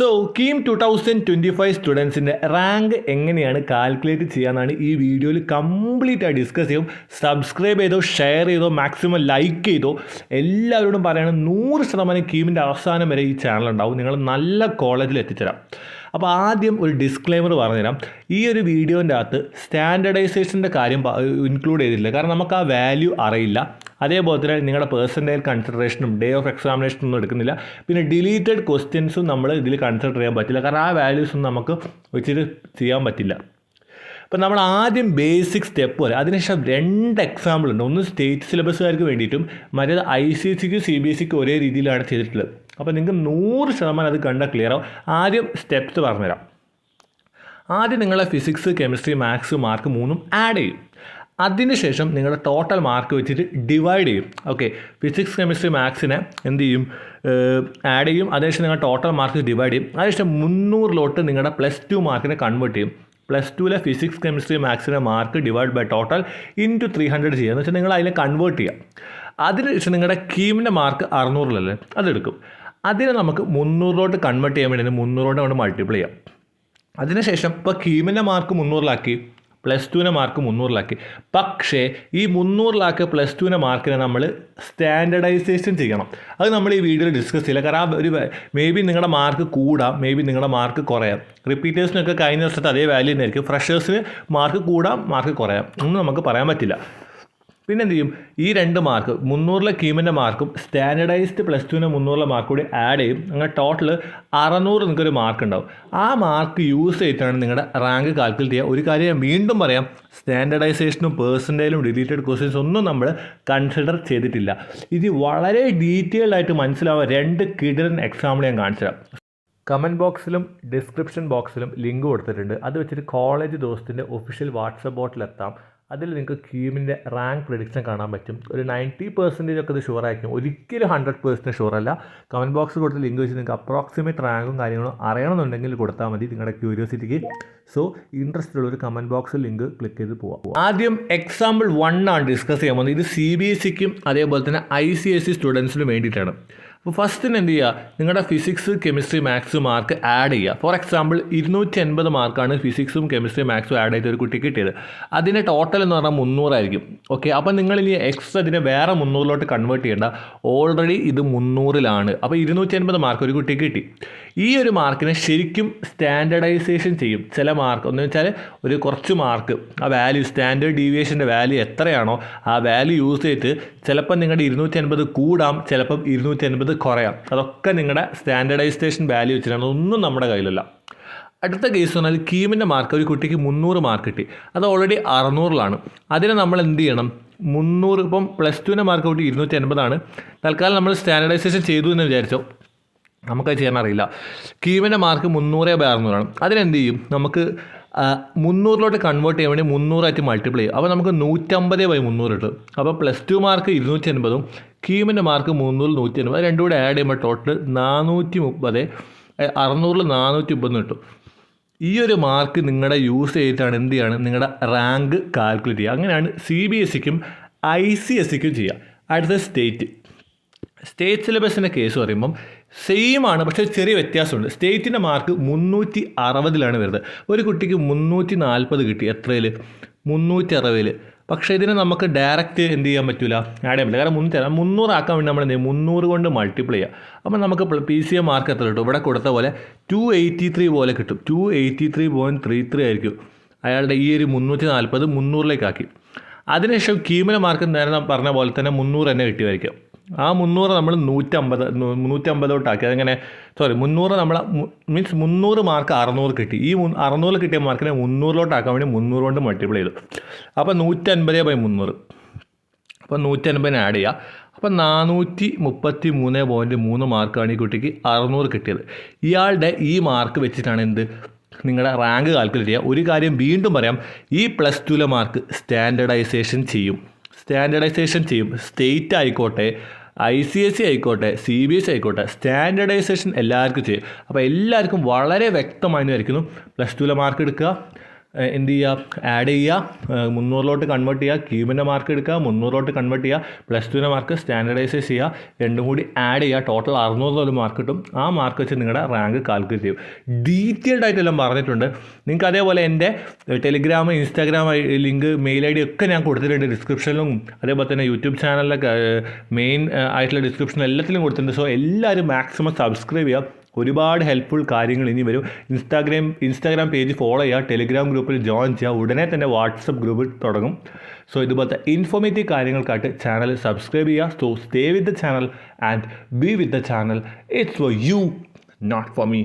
So KEAM 2025 സ്റ്റുഡൻസിൻ്റെ rank എങ്ങനെയാണ് calculate ചെയ്യാമെന്നാണ് ഈ വീഡിയോയിൽ കംപ്ലീറ്റ് ആയി ഡിസ്കസ് ചെയ്യും. സബ്സ്ക്രൈബ് ചെയ്തോ, ഷെയർ ചെയ്തോ, മാക്സിമം ലൈക്ക് ചെയ്തോ. എല്ലാവരോടും പറയണം 100% കീമിൻ്റെ അവസാനം വരെ ഈ ചാനൽ ഉണ്ടാവും. നിങ്ങൾ നല്ല കോളേജിൽ എത്തിച്ചേരാം. അപ്പോൾ ആദ്യം ഒരു ഡിസ്ക്ലെയിമർ പറഞ്ഞുതരാം. ഈ ഒരു വീഡിയോൻ്റെ അകത്ത് സ്റ്റാൻഡർഡൈസേഷൻ്റെ കാര്യം ഇൻക്ലൂഡ് ചെയ്തിട്ടില്ല, കാരണം നമുക്ക് ആ വാല്യൂ അറിയില്ല. അതേപോലെ തന്നെ നിങ്ങളുടെ പേഴ്സൻറ്റേജ് കൺസിഡറേഷനും ഡേ ഓഫ് എക്സാമിനേഷനും ഒന്നും എടുക്കുന്നില്ല. പിന്നെ ഡിലീറ്റഡ് ക്വസ്റ്റ്യൻസും നമ്മൾ ഇതിൽ കൺസിഡർ ചെയ്യാൻ പറ്റില്ല, കാരണം ആ വാല്യൂസൊന്നും നമുക്ക് വെച്ചിട്ട് ചെയ്യാൻ പറ്റില്ല. അപ്പോൾ നമ്മൾ ആദ്യം ബേസിക് സ്റ്റെപ്പ് പോലെ, അതിനുശേഷം 2 എക്സാമ്പിൾ ഉണ്ട്. ഒന്ന് സ്റ്റേറ്റ് സിലബസുകാർക്ക് വേണ്ടിയിട്ടും മറ്റേത് ICSEക്കും CBSEക്കും ഒരേ രീതിയിലാണ് ചെയ്തിട്ടുള്ളത്. അപ്പോൾ നിങ്ങൾക്ക് 100% അത് കണ്ടാൽ ക്ലിയർ ആവും. ആദ്യം സ്റ്റെപ്സ് പറഞ്ഞുതരാം. ആദ്യം നിങ്ങളെ physics, chemistry, maths mark 3 add ചെയ്യും. അതിനുശേഷം നിങ്ങളുടെ ടോട്ടൽ മാർക്ക് വെച്ചിട്ട് ഡിവൈഡ് ചെയ്യും. ഓക്കെ, ഫിസിക്സ്, കെമിസ്ട്രി, മാത്സിനെ എന്ത് ചെയ്യും, ആഡ് ചെയ്യും. അതിനുശേഷം നിങ്ങൾ ടോട്ടൽ മാർക്ക് ഡിവൈഡ് ചെയ്യും. അതിനുശേഷം 300 നിങ്ങളുടെ +2 മാർക്കിനെ കൺവേർട്ട് ചെയ്യും. +2 ഫിസിക്സ്, കെമിസ്ട്രി, മാത്സിൻ്റെ mark divide by total into 300 ചെയ്യുക. എന്ന് വെച്ചാൽ നിങ്ങൾ അതിനെ കൺവേർട്ട് ചെയ്യുക. അതിനുശേഷം നിങ്ങളുടെ കീമിൻ്റെ മാർക്ക് 600 അതെടുക്കും. അതിനെ നമുക്ക് 300 കൺവേർട്ട് ചെയ്യാൻ വേണ്ടി 300 കൊണ്ട് മൾട്ടിപ്ലൈ ചെയ്യാം. അതിനുശേഷം ഇപ്പോൾ കീമിൻ്റെ മാർക്ക് 300 +2 മാർക്ക് 300 പക്ഷേ ഈ 300 +2 മാർക്കിനെ നമ്മൾ സ്റ്റാൻഡർഡൈസേഷൻ ചെയ്യണം. അത് നമ്മൾ ഈ വീഡിയോയിൽ ഡിസ്കസ് ചെയ്യില്ല, കാരണം ഒരു മേ ബി നിങ്ങളുടെ മാർക്ക് കൂടാം, മേ ബി നിങ്ങളുടെ മാർക്ക് കുറയാം. റിപ്പീറ്റേഴ്സിനൊക്കെ കഴിഞ്ഞ വർഷത്തെ അതേ വാല്യൂ തന്നെ ആയിരിക്കും. ഫ്രഷേഴ്സിന് മാർക്ക് കൂടാം, മാർക്ക് കുറയാം, ഒന്നും നമുക്ക് പറയാൻ പറ്റില്ല. പിന്നെ എന്ത് ചെയ്യും, ഈ 2 മാർക്ക് 300 കീമിൻ്റെ മാർക്കും സ്റ്റാൻഡർഡൈസ്ഡ് +2 300 മാർക്ക് കൂടി ആഡ് ചെയ്യും. അങ്ങനെ ടോട്ടൽ 600 നിങ്ങൾക്കൊരു മാർക്ക് ഉണ്ടാവും. ആ മാർക്ക് യൂസ് ചെയ്തിട്ടാണ് നിങ്ങളുടെ റാങ്ക് കാൽക്കുലേറ്റ് ചെയ്യുക. ഒരു കാര്യം ഞാൻ വീണ്ടും പറയാം, സ്റ്റാൻഡർഡൈസേഷനും പേഴ്സൻറ്റേജിലും ഡിലീറ്റഡ് ക്വസ്റ്റ്യൻസ് ഒന്നും നമ്മൾ കൺസിഡർ ചെയ്തിട്ടില്ല. ഇത് വളരെ ഡീറ്റെയിൽഡ് ആയിട്ട് മനസ്സിലാവുക 2 കിടിലൻ എക്സാമ്പിൾ ഞാൻ കാണിച്ചു തരാം. കമൻറ്റ് ബോക്സിലും ഡിസ്ക്രിപ്ഷൻ ബോക്സിലും ലിങ്ക് കൊടുത്തിട്ടുണ്ട്. അത് വെച്ചിട്ട് കോളേജ് ദോസ്തിൻ്റെ ഒഫീഷ്യൽ വാട്സപ്പ് ബോട്ടിലെത്താം. അതിൽ നിങ്ങൾക്ക് കീമിൻ്റെ റാങ്ക് പ്രെഡിക്ഷൻ കാണാൻ പറ്റും. ഒരു 90% ഒക്കെ ഇത് ഷുവർ ആയിരിക്കും, ഒരിക്കലും 100% ഷുവർ അല്ല. കമൻറ്റ് ബോക്സ് കൊടുത്ത് ലിങ്ക് വെച്ച് നിങ്ങൾക്ക് അപ്രോക്സിമേറ്റ് റാങ്കും കാര്യങ്ങളും അറിയണമെന്നുണ്ടെങ്കിൽ കൊടുത്താൽ മതി, നിങ്ങളുടെ ക്യൂരിയോസിറ്റിക്ക്. സോ ഇൻട്രസ്റ്റ് ഉള്ളൊരു കമൻറ്റ് ബോക്സിൽ ലിങ്ക് ക്ലിക്ക് ചെയ്ത് പോവാം. ആദ്യം എക്സാമ്പിൾ 1 ആണ് ഡിസ്കസ് ചെയ്യാൻ പോകുന്നത്. ഇത് CBSEക്കും അതേപോലെ തന്നെ ICSE സ്റ്റുഡൻസിനും വേണ്ടിയിട്ടാണ്. അപ്പോൾ ഫസ്റ്റിന് എന്ത് ചെയ്യുക, നിങ്ങളുടെ physics, chemistry, maths mark add ചെയ്യുക. ഫോർ എക്സാമ്പിൾ 280 മാർക്കാണ് ഫിസിക്സും കെമിസ്ട്രി, മാത്സും ആഡ് ചെയ്ത് ഒരു കുട്ടി കിട്ടിയത്. അതിൻ്റെ ടോട്ടൽ എന്ന് പറഞ്ഞാൽ 300 ആയിരിക്കും. ഓക്കെ, അപ്പോൾ നിങ്ങൾ ഇനി എക്സ്ട്രാ ഇതിനെ വേറെ 300 കൺവേർട്ട് ചെയ്യേണ്ട. ഓൾറെഡി ഇത് 300 അപ്പോൾ 280 മാർക്ക് ഒരു കുട്ടി കിട്ടി. ഈ ഒരു മാർക്കിനെ ശരിക്കും സ്റ്റാൻഡർഡൈസേഷൻ ചെയ്യും. ചില മാർക്ക് എന്ന് വെച്ചാൽ ഒരു കുറച്ച് മാർക്ക്, ആ വാല്യൂ സ്റ്റാൻഡേർഡ് ഡീവിയേഷൻ്റെ വാല്യൂ എത്രയാണോ ആ വാല്യൂ യൂസ് ചെയ്തിട്ട് ചിലപ്പോൾ നിങ്ങളുടെ 280 കൂടാം, ചിലപ്പം 280 കുറയാം. അതൊക്കെ നിങ്ങളുടെ സ്റ്റാൻഡർഡൈസേഷൻ വാല്യൂ വെച്ചിട്ടാണ്, ഒന്നും നമ്മുടെ കയ്യിലല്ല. അടുത്ത കേസ് പറഞ്ഞാൽ കീമിൻ്റെ മാർക്ക് ഒരു കുട്ടിക്ക് 300 മാർക്ക് കിട്ടി. അത് ഓൾറെഡി 600 അതിനെ നമ്മൾ എന്ത് ചെയ്യണം, 300 ഇപ്പം +2 മാർക്ക് കൂട്ടി 280 തൽക്കാലം നമ്മൾ സ്റ്റാൻഡർഡൈസേഷൻ ചെയ്തു എന്ന് വിചാരിച്ചോ, നമുക്കത് ചെയ്യാൻ അറിയില്ല. കീമിൻ്റെ മാർക്ക് 300/600 അതിനെന്ത് ചെയ്യും, നമുക്ക് 300 കൺവേർട്ട് ചെയ്യാൻ വേണ്ടി 300 മൾട്ടിപ്ലൈ ചെയ്യും. അപ്പോൾ നമുക്ക് 150/300 കിട്ടും. അപ്പോൾ +2 മാർക്ക് 280 കീമിൻ്റെ മാർക്ക് 300 180 രണ്ടും കൂടെ ആഡ് ചെയ്യുമ്പോൾ ടോട്ടൽ 430 600 430 കിട്ടും. ഈ ഒരു മാർക്ക് നിങ്ങളുടെ യൂസ് ചെയ്തിട്ടാണ് എന്ത് ചെയ്യാണ്, നിങ്ങളുടെ റാങ്ക് കാൽക്കുലേറ്റ് ചെയ്യുക. അങ്ങനെയാണ് CBSEക്കും ICSEക്കും ചെയ്യുക. അടുത്ത സ്റ്റേറ്റ് സിലബസിൻ്റെ കേസ് പറയുമ്പം സെയിം ആണ്, പക്ഷേ ചെറിയ വ്യത്യാസമുണ്ട്. സ്റ്റേറ്റിൻ്റെ മാർക്ക് 360 വരുന്നത്. ഒരു കുട്ടിക്ക് 340 കിട്ടി. എത്രയിൽ? 360. പക്ഷേ ഇതിനെ നമുക്ക് ഡയറക്റ്റ് എന്ത് ചെയ്യാൻ പറ്റില്ല, ആഡ് ചെയ്യാൻ പറ്റില്ല. കാരണം 300 ആക്കാൻ വേണ്ടി നമ്മൾ എന്ത് ചെയ്യും, 300 കൊണ്ട് മൾട്ടിപ്ലൈ ചെയ്യുക. അപ്പോൾ നമുക്ക് PCM മാർക്ക് എത്ര കിട്ടും, ഇവിടെ കൊടുത്ത പോലെ 283 പോലെ കിട്ടും. 283.33 ആയിരിക്കും അയാളുടെ ഈ ഒരു 340 300 അതിനുശേഷം കീമിൻ്റെ മാർക്ക് നേരെ പറഞ്ഞ പോലെ തന്നെ 300 തന്നെ കിട്ടിയതായിരിക്കും. ആ 300 നമ്മൾ 150 അതെങ്ങനെ 300 നമ്മൾ മീൻസ് 300 മാർക്ക് 600 കിട്ടി. ഈ 600 കിട്ടിയ മാർക്കിനെ 300 ആക്കാൻ വേണ്ടി 300 കൊണ്ട് മൾട്ടിപ്ലൈ ചെയ്തു. അപ്പോൾ 150/300. അപ്പോൾ 150 ആഡ് ചെയ്യുക. അപ്പോൾ 433.3 മാർക്കാണ് ഈ കുട്ടിക്ക് 600 കിട്ടിയത്. ഇയാളുടെ ഈ മാർക്ക് വെച്ചിട്ടാണ് നിങ്ങളുടെ റാങ്ക് കാൽക്കുലേറ്റ് ചെയ്യുക. ഒരു കാര്യം വീണ്ടും പറയാം, ഈ +2 മാർക്ക് സ്റ്റാൻഡർഡൈസേഷൻ ചെയ്യും. സ്റ്റേറ്റ് ആയിക്കോട്ടെ, ICSE ആയിക്കോട്ടെ, CBSE ആയിക്കോട്ടെ, സ്റ്റാൻഡർഡൈസേഷൻ എല്ലാവർക്കും ചെയ്യും. അപ്പോൾ എല്ലാവർക്കും വളരെ വ്യക്തമായി വരയ്ക്കുന്നു. +2 മാർക്ക് എടുക്കുക, എന്ത് ചെയ്യുക, ആഡ് ചെയ്യുക, 300 കൺവേർട്ട് ചെയ്യുക, ക്യൂബിൻ്റെ മാർക്ക് എടുക്കുക, 300 കൺവേർട്ട് ചെയ്യുക, +2 മാർക്ക് സ്റ്റാൻഡർഡൈസ് ചെയ്യുക, രണ്ടും കൂടി ആഡ് ചെയ്യുക, ടോട്ടൽ 600 മാർക്ക് കിട്ടും. ആ മാർക്ക് വെച്ച് നിങ്ങളുടെ റാങ്ക് കാൽക്കുലേറ്റ് ചെയ്യും. ഡീറ്റെയിൽഡ് ആയിട്ടെല്ലാം പറഞ്ഞിട്ടുണ്ട്. നിങ്ങൾക്ക് അതേപോലെ എൻ്റെ Telegram, Instagram link, mail ID ഒക്കെ ഞാൻ കൊടുത്തിട്ടുണ്ട് ഡിസ്ക്രിപ്ഷനിലും, അതേപോലെ തന്നെ യൂട്യൂബ് ചാനലിലൊക്കെ മെയിൻ ആയിട്ടുള്ള ഡിസ്ക്രിപ്ഷനിലും എല്ലാത്തിലും കൊടുത്തിട്ടുണ്ട്. സോ എല്ലാവരും മാക്സിമം സബ്സ്ക്രൈബ് ചെയ്യുക. ഒരുപാട് ഹെൽപ്ഫുൾ കാര്യങ്ങൾ ഇനി വരും. ഇൻസ്റ്റാഗ്രാം പേജ് ഫോളോ ചെയ്യുക, ടെലിഗ്രാം ഗ്രൂപ്പിൽ ജോയിൻ ചെയ്യുക, ഉടനെ തന്നെ വാട്സപ്പ് ഗ്രൂപ്പ് തുടങ്ങും. സോ ഇതുപോലത്തെ ഇൻഫോർമേറ്റീവ് കാര്യങ്ങൾക്കായിട്ട് ചാനൽ സബ്സ്ക്രൈബ് ചെയ്യുക. So stay with the channel and be with the channel. It's for you, not for me.